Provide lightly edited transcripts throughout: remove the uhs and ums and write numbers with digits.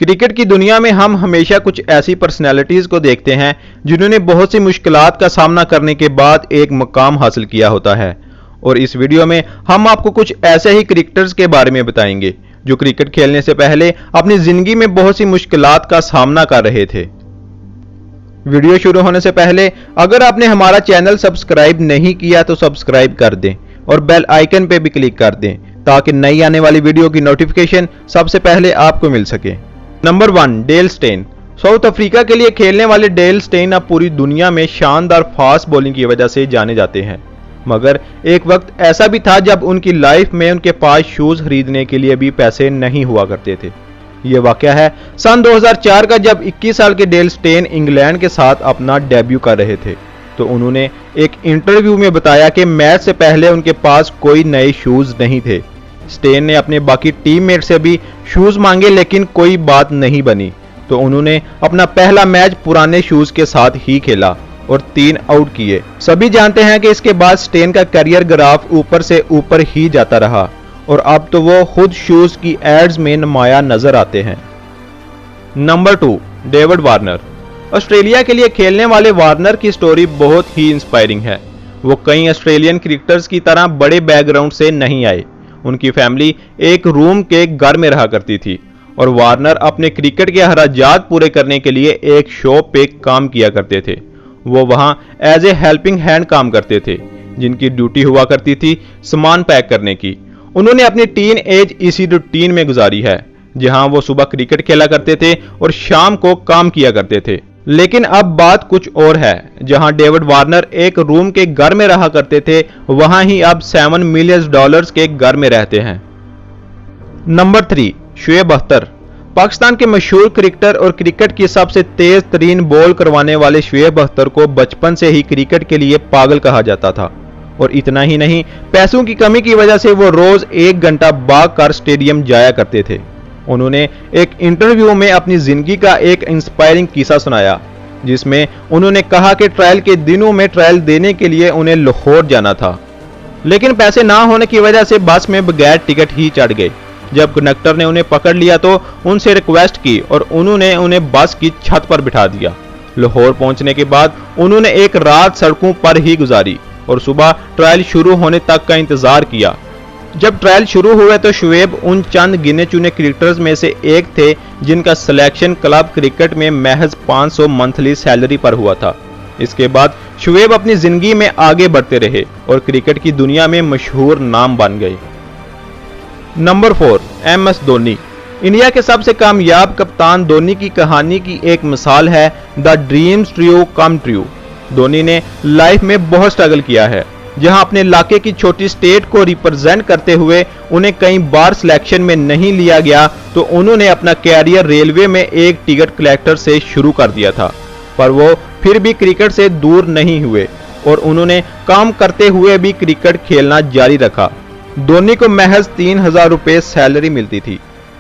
Cricket की दुनिया में हम हमेशा कुछ ऐसी पर्सनैलिटीज को देखते हैं जिन्होंने बहुत सी मुश्किलात का सामना करने के बाद एक मुकाम हासिल किया होता है। और इस वीडियो में हम आपको कुछ ऐसे ही क्रिकेटर्स के बारे में बताएंगे जो क्रिकेट खेलने से पहले अपनी जिंदगी में बहुत सी मुश्किलात का सामना कर रहे थे। वीडियो शुरू होने से पहले अगर आपने हमारा चैनल सब्सक्राइब नहीं किया तो सब्सक्राइब कर दें और बेल आइकन पे भी क्लिक कर दें ताकि नई आने वाली वीडियो की नोटिफिकेशन सबसे पहले आपको मिल सके। Number 1, Dale Steyn. South Africa के लिए खेलने वाले डेल स्टेन अब पूरी दुनिया में शानदार फास्ट बॉलिंग की वजह से जाने जाते हैं, मगर एक वक्त ऐसा भी था जब उनकी लाइफ में उनके पास शूज खरीदने के लिए भी पैसे नहीं हुआ करते थे। ये वाकया है सन 2004 का, जब 21 साल के डेल स्टेन इंग्लैंड के साथ अपना डेब्यू कर रहे थे। तो उन्होंने एक इंटरव्यू में बताया कि मैच से पहले उनके पास कोई नए शूज नहीं थे। स्टेन ने अपने बाकी टीममेट से भी शूज मांगे लेकिन कोई बात नहीं बनी, तो उन्होंने अपना पहला मैच पुराने शूज के साथ ही खेला और 3 आउट किए। सभी जानते हैं कि इसके बाद स्टेन का करियर ग्राफ ऊपर से ऊपर ही जाता रहा और अब तो वो खुद शूज की एड्स में नुमाया नजर आते हैं। Number 2, David Warner. ऑस्ट्रेलिया के लिए खेलने वाले वार्नर की स्टोरी बहुत ही इंस्पायरिंग है। वो कई ऑस्ट्रेलियन क्रिकेटर्स की तरह बड़े बैकग्राउंड से नहीं आए। उनकी फैमिली एक रूम के घर में रहा करती थी और वार्नर अपने क्रिकेट के अखराजात पूरे करने के लिए एक शॉप पे काम किया करते थे। वो वहां एज ए हेल्पिंग हैंड काम करते थे, जिनकी ड्यूटी हुआ करती थी सामान पैक करने की। उन्होंने अपनी टीन एज इसी रूटीन में गुजारी है, जहां वो सुबह क्रिकेट खेला करते थे और शाम को काम किया करते थे। लेकिन अब बात कुछ और है। जहां डेविड वार्नर एक रूम के घर में रहा करते थे, वहां ही अब $7 मिलियन के घर में रहते हैं। नंबर 3, शुएब अख्तर। पाकिस्तान के मशहूर क्रिकेटर और क्रिकेट की सबसे तेज तरीन बॉल करवाने वाले शुएब अख्तर को बचपन से ही क्रिकेट के लिए पागल कहा जाता था। और इतना ही नहीं, पैसों की कमी की वजह से वो रोज 1 घंटा भाग कर स्टेडियम जाया करते थे। उन्होंने एक इंटरव्यू में अपनी जिंदगी का एक इंस्पायरिंग किस्सा सुनाया, जिसमें उन्होंने कहा कि ट्रायल के दिनों में ट्रायल देने के लिए उन्हें लाहौर जाना था, लेकिन पैसे ना होने की वजह से बस में बगैर टिकट ही चढ़ गए। जब कंडक्टर ने उन्हें पकड़ लिया तो उनसे रिक्वेस्ट की और उन्होंने उन्हें बस की छत पर बिठा दिया। लाहौर पहुंचने के बाद उन्होंने एक रात सड़कों पर ही गुजारी और सुबह ट्रायल शुरू होने तक का इंतजार किया। जब ट्रायल शुरू हुए तो शुएब उन चंद गिने चुने क्रिकेटर्स में से एक थे जिनका सिलेक्शन क्लब क्रिकेट में महज 500 मंथली सैलरी पर हुआ था। इसके बाद शुएब अपनी जिंदगी में आगे बढ़ते रहे और क्रिकेट की दुनिया में मशहूर नाम बन गए। Number 4, MS Dhoni. इंडिया के सबसे कामयाब कप्तान धोनी की कहानी की एक मिसाल है the dreams true come true. Dhoni ने लाइफ में बहुत स्ट्रगल किया है। जहां अपने इलाके की छोटी स्टेट को रिप्रेजेंट करते हुए उन्हें कई बार सिलेक्शन में नहीं लिया गया, तो उन्होंने अपना कैरियर रेलवे में एक टिकट कलेक्टर से शुरू कर दिया था। पर वो फिर भी क्रिकेट से दूर नहीं हुए और उन्होंने काम करते हुए भी क्रिकेट खेलना जारी रखा। धोनी को महज 3000 रुपये सैलरी मिलती थी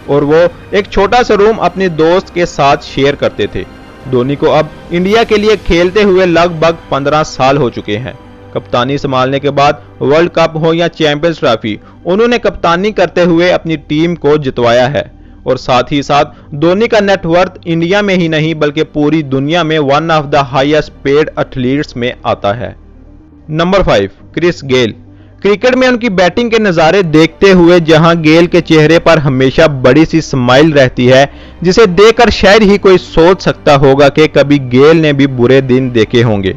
और वो एक छोटा सा रूम अपने दोस्त के साथ शेयर करते थे। धोनी को अब इंडिया के लिए खेलते हुए लगभग 15 साल हो चुके हैं। कप्तानी संभालने के बाद वर्ल्ड कप हो या चैंपियंस ट्रॉफी, उन्होंने कप्तानी करते हुए अपनी टीम को जितवाया है। और साथ ही साथ धोनी का नेटवर्थ इंडिया में ही नहीं बल्कि पूरी दुनिया में one of the highest paid athletes में आता है। Number 5, Chris Gayle. क्रिकेट में उनकी बैटिंग के नज़ारे देखते हुए जहां गेल के चेहरे पर हमेशा बड़ी सी स्माइल रहती है, जिसे देखकर शायद ही कोई सोच सकता होगा कि कभी गेल ने भी बुरे दिन देखे होंगे।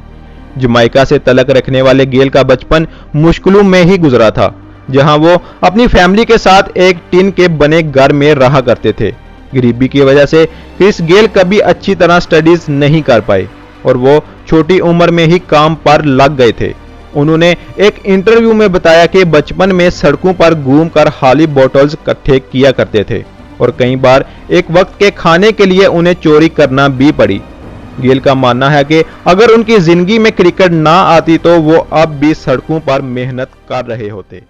जमैका से तलक रखने वाले गेल का बचपन मुश्किलों में ही गुजरा था, जहां वो अपनी फैमिली के साथ एक टिन के बने घर में रहा करते थे। गरीबी की वजह से क्रिस गेल कभी अच्छी तरह स्टडीज नहीं कर पाए और वो छोटी उम्र में ही काम पर लग गए थे। उन्होंने एक इंटरव्यू में बताया कि बचपन में सड़कों पर घूमकर खाली बोतल्स इकट्ठे किया करते थे और कई बार एक वक्त के खाने के लिए उन्हें चोरी करना भी पड़ी। गेल का मानना है कि अगर उनकी जिंदगी में क्रिकेट ना आती तो वो अब भी सड़कों पर मेहनत कर रहे होते।